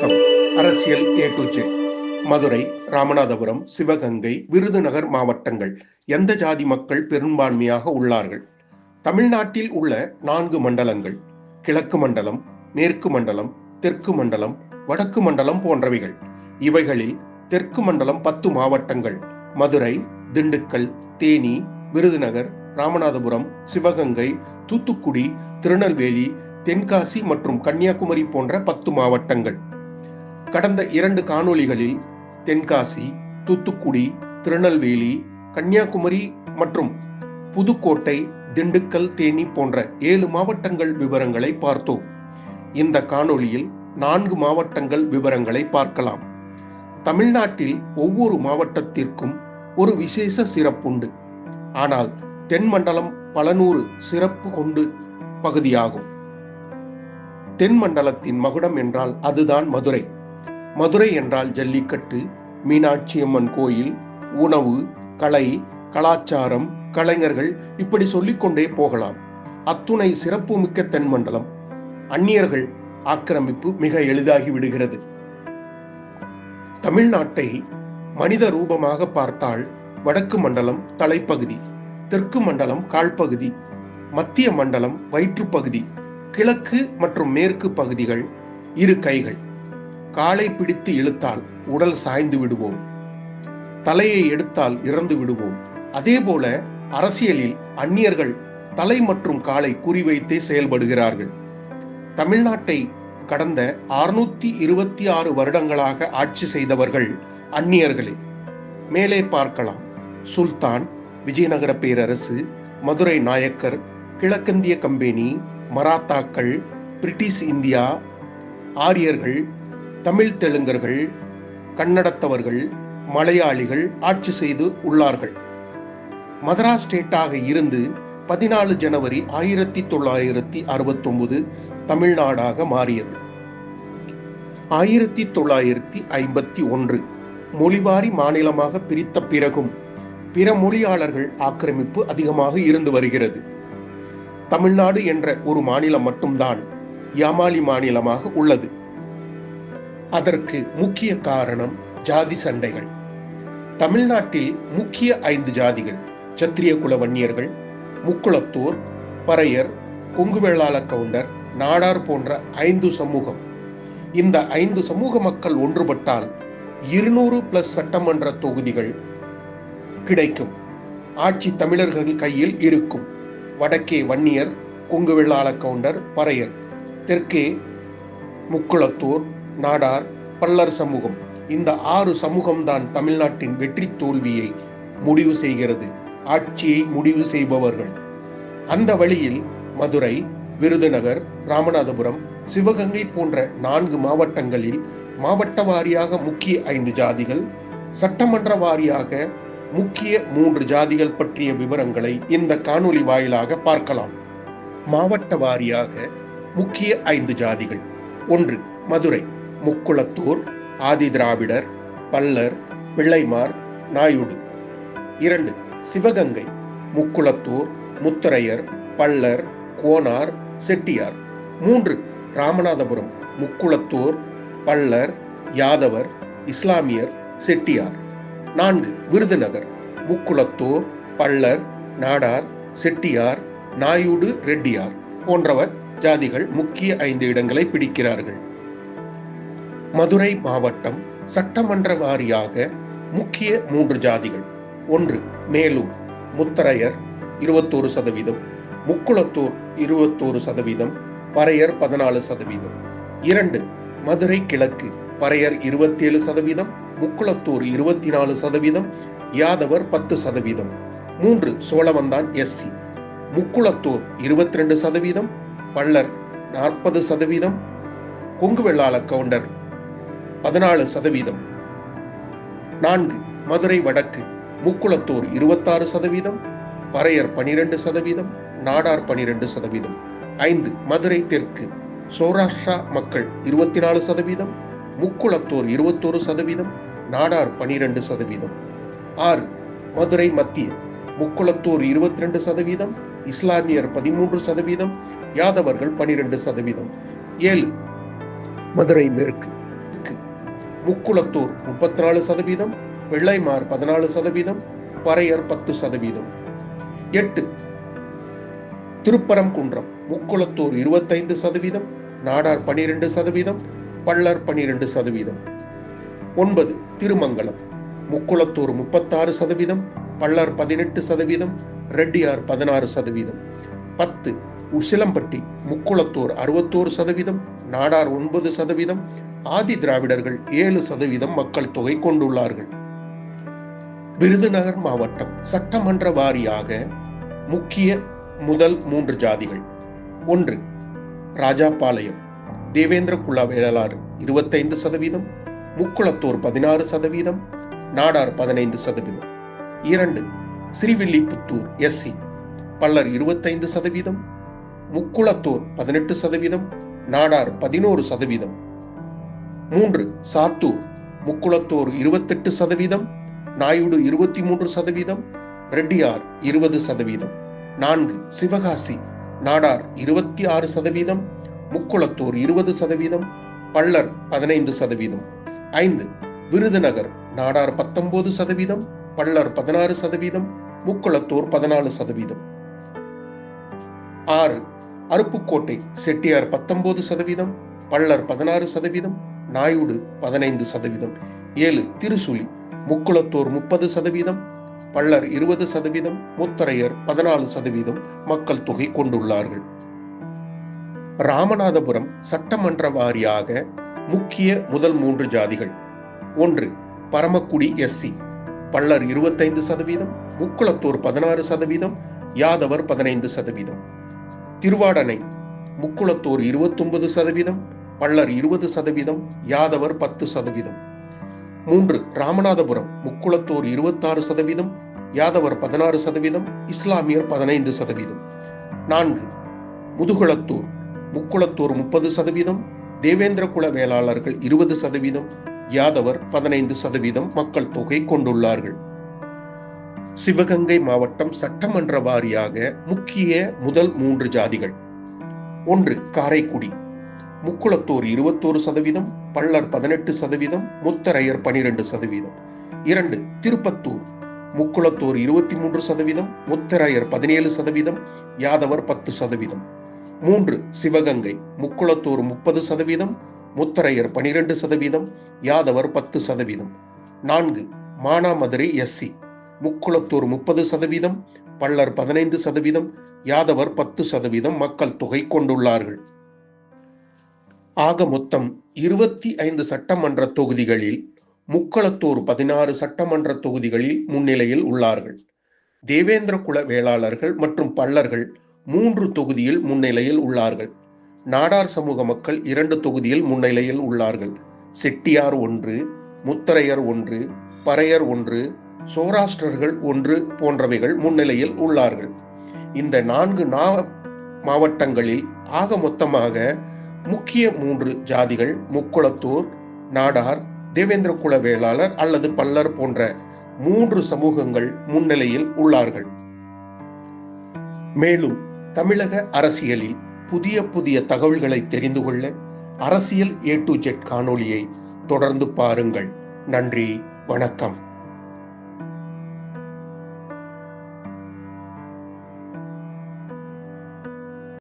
வணக்கம். அரசியல் A to Z. Madurai, Ramanathapuram, Sivaganga, Virudhunagar மாவட்டங்கள் எந்த ஜாதி மக்கள் பெரும்பான்மையாக உள்ளார்கள்? தமிழ்நாட்டில் உள்ள 4 மண்டலங்கள்: கிழக்கு மண்டலம், மேற்கு மண்டலம், தெற்கு மண்டலம், வடக்கு மண்டலம் போன்றவைகள். இவைகளில் தெற்கு மண்டலம் 10 மாவட்டங்கள்: மதுரை, திண்டுக்கல், தேனி, விருதுநகர், ராமநாதபுரம், சிவகங்கை, தூத்துக்குடி, திருநெல்வேலி, தென்காசி மற்றும் கன்னியாகுமரி போன்ற 10 மாவட்டங்கள். கடந்த 2 காணொளிகளில் தென்காசி, தூத்துக்குடி, திருநெல்வேலி, கன்னியாகுமரி மற்றும் புதுக்கோட்டை, திண்டுக்கல், தேனி போன்ற 7 மாவட்டங்கள் விவரங்களை பார்த்தோம். இந்த காணொளியில் 4 மாவட்டங்கள் விவரங்களை பார்க்கலாம். தமிழ்நாட்டில் ஒவ்வொரு மாவட்டத்திற்கும் ஒரு விசேஷ சிறப்புண்டு. ஆனால் தென் மண்டலம் பல நூறு சிறப்பு கொண்டு பகுதியாகும். தென் மண்டலத்தின் மகுடம் என்றால் அதுதான் மதுரை. மதுரை என்றால் ஜல்லிக்கட்டு, மீனாட்சி அம்மன் கோயில், உணவு, கலை, கலாச்சாரம், கலைஞர்கள், இப்படி சொல்லிக்கொண்டே போகலாம். அத்துணை சிறப்பு மிக்க தென் மண்டலம். அந்நியர்கள் ஆக்கிரமிப்பு மிக எளிதாகி விடுகிறது. தமிழ்நாட்டை மனித ரூபமாக பார்த்தால் வடக்கு மண்டலம் தலைப்பகுதி, தெற்கு மண்டலம் கால்பகுதி, மத்திய மண்டலம் வயிற்றுப்பகுதி, கிழக்கு மற்றும் மேற்கு பகுதிகள் இரு கைகள். காலை பிடித்து இழுத்தால் உடல் சாய்ந்து விடுவோம், தலையை எடுத்தால் இறந்து விடுவோம். அதேபோல அரசியலில் அந்நியர்கள் தலை மற்றும் காலை குறிவைத்தே செயல்படுகிறார்கள். தமிழ்நாட்டை கடந்த 626 வருடங்களாக ஆட்சி செய்தவர்கள் அந்நியர்களே. மேலே பார்க்கலாம். சுல்தான், விஜயநகர பேரரசு, மதுரை நாயக்கர், கிழக்கிந்திய கம்பெனி, மராத்தாக்கள், பிரிட்டிஷ் இந்தியா, ஆரியர்கள், தமிழ் தெலுங்கர்கள், கன்னடத்தவர்கள், மலையாளிகள் ஆட்சி செய்து உள்ளார்கள். மதராஸ் ஸ்டேட்டாக இருந்து 14 ஜனவரி 1969 தமிழ்நாடாக மாறியது. 1951 மொழிவாரி மாநிலமாக பிரித்த பிறகும் பிற மொழியாளர்கள் ஆக்கிரமிப்பு அதிகமாக இருந்து வருகிறது. தமிழ்நாடு என்ற ஒரு மாநிலம் மட்டும்தான் யாமாலி மாநிலமாக உள்ளது. அதற்கு முக்கிய காரணம் ஜாதி சண்டைகள். தமிழ்நாட்டில் முக்கிய 5 ஜாதிகள்: சத்திரிய குல வன்னியர்கள், முக்குளத்தூர், பறையர், கொங்கு வேளாள கவுண்டர், நாடார் போன்ற 5 சமூகம். இந்த 5 சமூக மக்கள் ஒன்றுபட்டால் 200+ சட்டமன்ற தொகுதிகள் கிடைக்கும். ஆட்சி தமிழர்கள் கையில் இருக்கும். வடக்கே வன்னியர், கொங்கு வேளாள கவுண்டர், பறையர்; தெற்கே முக்குளத்தூர், நாடார், பல்லர் சமூகம். இந்த 6 சமூகம்தான் தமிழ்நாட்டின் வெற்றி தோல்வியை முடிவு செய்கிறது, ஆட்சியை முடிவு செய்பவர்கள். அந்த வழியில் மதுரை, விருதுநகர், ராமநாதபுரம், சிவகங்கை போன்ற 4 மாவட்டங்களில் மாவட்ட வாரியாக முக்கிய 5 ஜாதிகள், சட்டமன்ற வாரியாக முக்கிய 3 ஜாதிகள் பற்றிய விவரங்களை இந்த காணொளி வாயிலாக பார்க்கலாம். மாவட்ட வாரியாக முக்கிய 5 ஜாதிகள்: 1. மதுரை, முக்குளத்தூர், ஆதி திராவிடர், பல்லர், பிள்ளைமார், நாயுடு. 2. சிவகங்கை, முக்குளத்தூர், முத்தரையர், பல்லர், கோனார், செட்டியார். 3. ராமநாதபுரம், முக்குளத்தூர், பல்லர், யாதவர், இஸ்லாமியர், செட்டியார். 4. விருதுநகர், முக்குளத்தூர், பல்லர், நாடார், செட்டியார், நாயுடு, ரெட்டியார் போன்றவர் ஜாதிகள் முக்கிய 5 இடங்களை பிடிக்கிறார்கள். மதுரை மாவட்டம் சட்டமன்ற வாரியாக முக்கிய 3 ஜாதிகள்: 1. மேலூர், முத்தரையர் 21%, முக்குளத்தூர் 21%, பறையர் 14%. 2. மதுரை கிழக்கு, பறையர் 27%, முக்குளத்தூர் 24%, யாதவர் 10%. 3. சோழவந்தான் SC, முக்குளத்தூர் 22%, பல்லர் 40%, கொங்கு வேளாள கவுண்டர் 14%. 4. மதுரை வடக்கு, முக்குளத்தூர் 26%, பறையர் 12%, நாடார் 12%. 5. மதுரை தெற்கு, சௌராஷ்டிரா மக்கள் 24%, முக்குளத்தூர் 21%, நாடார் 12%. 6. மதுரை மத்திய, முக்குளத்தூர் 22%, இஸ்லாமியர் 13%, யாதவர்கள் 12%. 7. மதுரை மேற்கு, முக்குளத்தூர் 34%, வெள்ளைமார் 14%, பறையர் 10%. 8. திருப்பரங்குன்றம் முக்குளத்தூர் 25%, நாடார் 12%, பள்ளர் 12%. 9. திருமங்கலம் முக்குளத்தூர் 36%, பள்ளர் 18%, ரெட்டியார் 16%. 10. உசிலம்பட்டி முக்குளத்தூர் 61%, நாடார் 9%, ஆதி திராவிடர்கள் 7% மக்கள் தொகை கொண்டுள்ளார்கள். விருதுநகர் மாவட்டம் சட்டமன்ற வாரியாக முக்கிய முதல் 3 ஜாதிகள். 1. ராஜாபாளையம் தேவேந்திர குல வேளாளர் 25%, முக்குளத்தூர் 16%, நாடார் 15%. 2. ஸ்ரீவில்லிபுத்தூர் எஸ்சி, பள்ளர் 25%, முக்குளத்தூர் 18%, நாடார் 11%. 3. சாத்தூர் முக்குளத்தூர் 28%, நாயுடு 23%, ரெட்டியார் 20%. 4. சிவகாசி நாடார் 26%, முக்குளத்தூர் 20%, பள்ளர் 15%. 5. விருதுநகர் நாடார் 19%, பள்ளர் 16%, முக்குளத்தூர் 14%. 6. அருப்புக்கோட்டை செட்டியார் 19%, பள்ளர் 16%, நாயுடு 15%. 7. திருசுழி முக்குளத்தூர் 30%, பள்ளர் 20%, முத்தரையர் 14% மக்கள் தொகை கொண்டுள்ளார்கள். ராமநாதபுரம் சட்டமன்ற வாரியாக முக்கிய முதல் 3 ஜாதிகள். 1. பரமக்குடி எஸ்சி, பள்ளர் 25%, முக்குளத்தூர் 16%, யாதவர் 15%. திருவாடனை முக்குளத்தூர் 29%, பள்ளர் 20%, யாதவர் 10%. 3. ராமநாதபுரம் முக்குளத்தூர் 26%, யாதவர் 16%, இஸ்லாமியர் 15%. 4. முதுகுளத்தூர் முக்குளத்தூர் 30%, தேவேந்திர குல வேளாளர்கள் 20%, யாதவர் 15% மக்கள் தொகை கொண்டுள்ளார்கள். சிவகங்கை மாவட்டம் சட்டமன்ற வாரியாக முக்கிய முதல் 3 ஜாதிகள். 1. காரைக்குடி முக்குளத்தூர் 21%, பள்ளர் 18%, முத்தரையர் 12%. 2. திருப்பத்தூர் முக்குளத்தூர் 23%, முத்தரையர் 17%, யாதவர் 10%. 3. சிவகங்கை முக்குளத்தூர் 30%, முத்தரையர் 12%, யாதவர் 10%. 4. மானாமதுரை எஸ்சி, முக்குளத்தூர் 30%, பள்ளர் 15%, யாதவர் 10% மக்கள் தொகை கொண்டுள்ளார்கள். ஆக மொத்தம் 25 சட்டமன்ற தொகுதிகளில் முக்குளத்தூர் 16 சட்டமன்ற தொகுதிகளில் முன்னிலையில் உள்ளார்கள். தேவேந்திர குல வேளாளர்கள் மற்றும் பள்ளர்கள் 3 தொகுதியில் முன்னிலையில் உள்ளார்கள். நாடார் சமூக மக்கள் 2 தொகுதியில் முன்னிலையில் உள்ளார்கள். செட்டியார் 1, முத்தரையர் 1, பறையர் 1, சோராஷ்டிரர்கள் 1 போன்றவைகள் முன்னிலையில் உள்ளார்கள். இந்த 4 மாவட்டங்களில் ஆக மொத்தமாக முக்கிய 3 ஜாதிகள் முக்குளத்தூர், நாடார், தேவேந்திர குல வேளாளர் அல்லது பள்ளர் போன்ற 3 சமூகங்கள் முன்னிலையில் உள்ளார்கள். மேலும் தமிழக அரசியலில் புதிய தகவல்களை தெரிந்து கொள்ள அரசியல் A to Z காணொளியை தொடர்ந்து பாருங்கள். நன்றி, வணக்கம்.